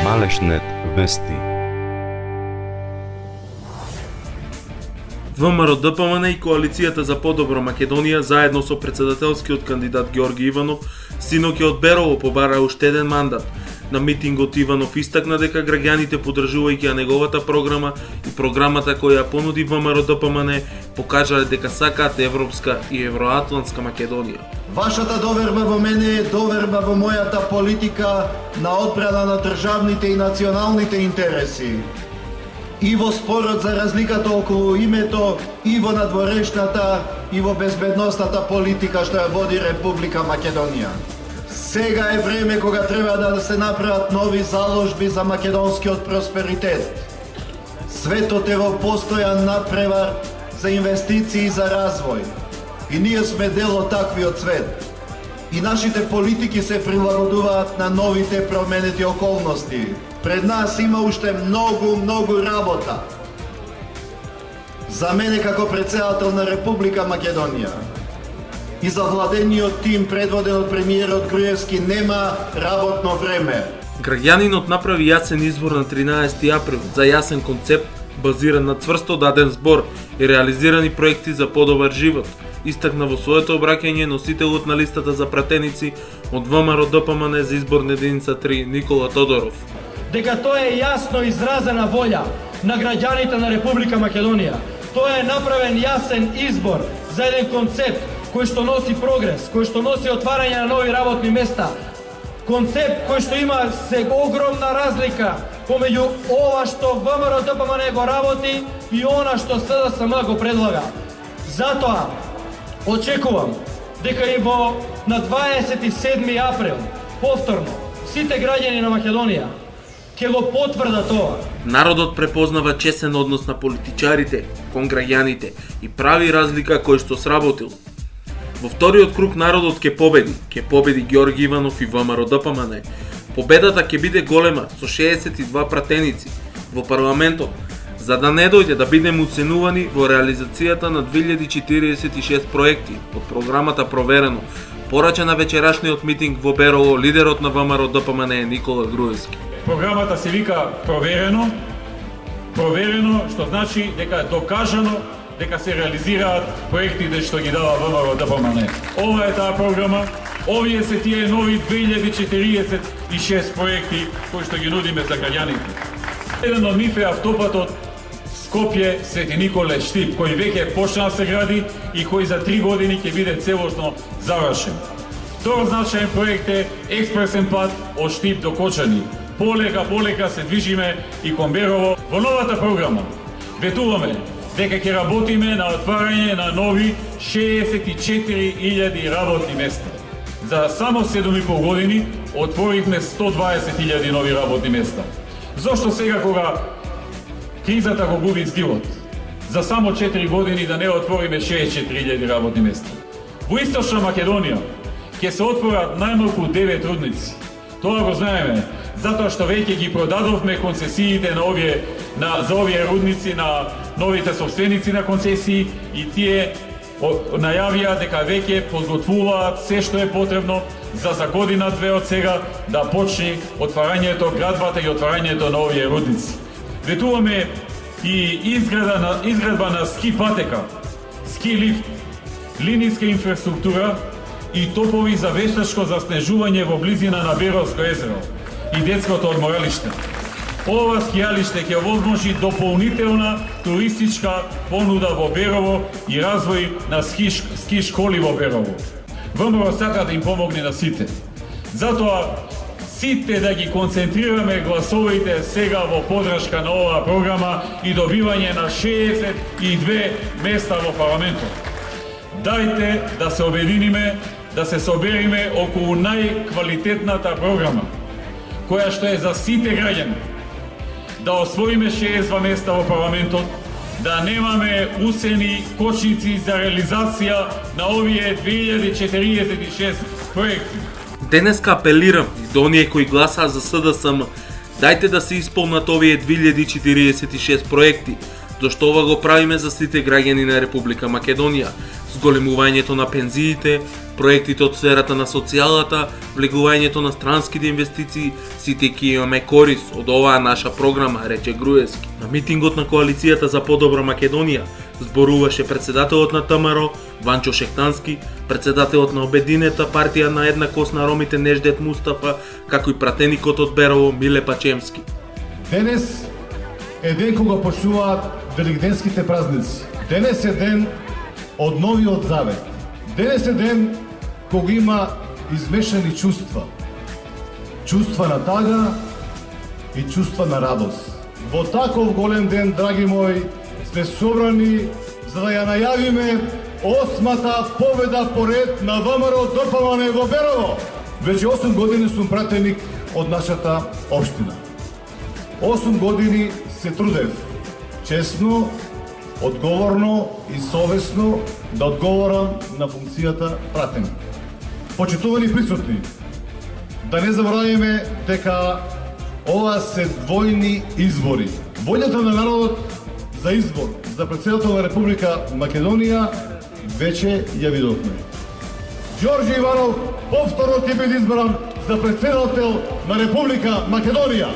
Малешнет вести. ВМРО-ДПМН и Коалицијата за подобра Македонија заедно со председателскиот кандидат Ѓорги Иванов синоќа од Берово побара уште еден мандат. На митингот Иванов истакна дека граѓаните поддржувајќи неговата програма и програмата која понуди ВМРО-ДПМН покажале дека сакаат европска и евроатлантска Македонија. Вашата доверба во мене е доверба во мојата политика на одбрана на државните и националните интереси. И во спорот за разликата околу името, и во надворешната, и во безбедностната политика што ја води Република Македонија. Сега е време кога треба да се направат нови заложби за македонскиот просперитет. Светот е во постојан напревар за инвестиции и за развој. И ние сме дел од таквиот свет. И нашите политики се прилагодуваат на новите променети околности. Пред нас има уште многу работа. За мене како председател на Република Македонија и за владениот тим предводен од премиерот Груевски нема работно време. Граѓанинот направи јасен избор на 13 април за јасен концепт базиран на цврсто даден збор и реализирани проекти за подобар живот, истакна во своето обраќање носителот на листата за пратеници од ВМРО-ДПМН за изборна единица 3 Никола Тодоров. Дека тоа е јасно изразена волја на граѓаните на Република Македонија. Тоа е направен јасен избор за еден концепт кој што носи прогрес, кој што носи отварање на нови работни места. Концепт кој што има огромна разлика помеѓу ова што ВМРО-ДПМН го работи и она што СДСМ го предлага. Затоа очекувам дека и на 27 април повторно сите граѓани на Македонија ќе го потврда тоа. Народот препознава чесен однос на политичарите кон граѓаните и прави разлика кој што сработил. Во вториот круг народот ќе победи Ѓорги Иванов и ВМРО-ДПМН. Победата ќе биде голема со 62 пратеници во парламентот, за да не дојде да бидеме уценувани во реализацијата на 2046 проекти од програмата Проверено, порача на вечерашниот митинг во Берово лидерот на ВМРО-ДПМН Никола Груевски. Програмата се вика Проверено. Проверено што значи дека е докажано дека се реализираат проектите што ги дава ВМРО-ДПМН. Ова е таа програма, овие се тие нови 2046 проекти кои што ги нудиме за граѓаните. Еден од нив е автопатот Скопје Свети Николе Штип, кој веќе почна да се гради и кој за 3 години ќе биде целосно завршен. Втор значаен проект е експресен пат од Штип до Кочани. Полека се движиме и кон Берово. Во новата програма ветуваме дека ќе работиме на отварање на нови 64.000 работни места. За само 7,5 години отворивме 120.000 нови работни места. Зошто сега кога кризата го губи здивот? За само 4 години да не отвориме 64.000 работни места. Во Источна Македонија ќе се отворат најмалку 9 рудници. Тоа го знаеме, затоа што веќе ги продадовме концесиите за овие рудници на новите собственици на концесии и тие најавија дека веќе подготвуваат се што е потребно за година-две од сега да почне отварањето, градбата и отварањето на овие рудници. Ветуваме и изградба на ски патека, ски лифт, линиска инфраструктура и топови за вештачко заснежување во близина на Беровско езеро и детското одморалиште. Ова скијалиште ќе овозможи дополнителна туристичка понуда во Берово и развој на ски школи во Берово. ВМРО сака да им помогне на сите. Затоа сите да ги концентрираме гласовите сега во подршка на оваа програма и добивање на 62 места во парламентот. Дајте да се обединиме, да се собериме околу најквалитетната програма, која што е за сите граѓани. Да освоиме 62 места во парламентот, да немаме усени кочници за реализација на овие 2046 проекти. Денеска апелирам и до оние кои гласаа за СДСМ, дајте да се исполнат овие 2046 проекти, зашто ова го правиме за сите граѓани на Република Македонија. зголемувањето на пензиите, проектите од сферата на социјалата, влегувањето на странските инвестиции, сите ќе имаме корист од оваа наша програма, рече Груевски. На митингот на Коалицијата за подобра Македонија зборуваше председателот на ВМРО Ванчо Шектански, председателот на Обединета партија на еднакост на ромите Неждет Мустафа, како и пратеникот од Берово Миле Пачемски. Денес е ден кога почнуваат великденските празници. Денес е ден од новиот завет. Денес е ден кога има измешани чувства. Чувства на тага и чувства на радост. Во таков голем ден, драги мои, сме собрани за да ја најавиме 8-та победа поред на ВМРО ДПМН во Берово. Веќе 8 години сум пратеник од нашата општина. 8 години се трудев честно, одговорно и совесно да одговорам на функцијата пратеник. Почитувани присутни, да не забораваме дека ова се двојни избори. Волјата на народот за избор за председател на Република Македонија веќе ја видовме. Ѓорѓе Иванов повторно ќе биде избран за председател на Република Македонија.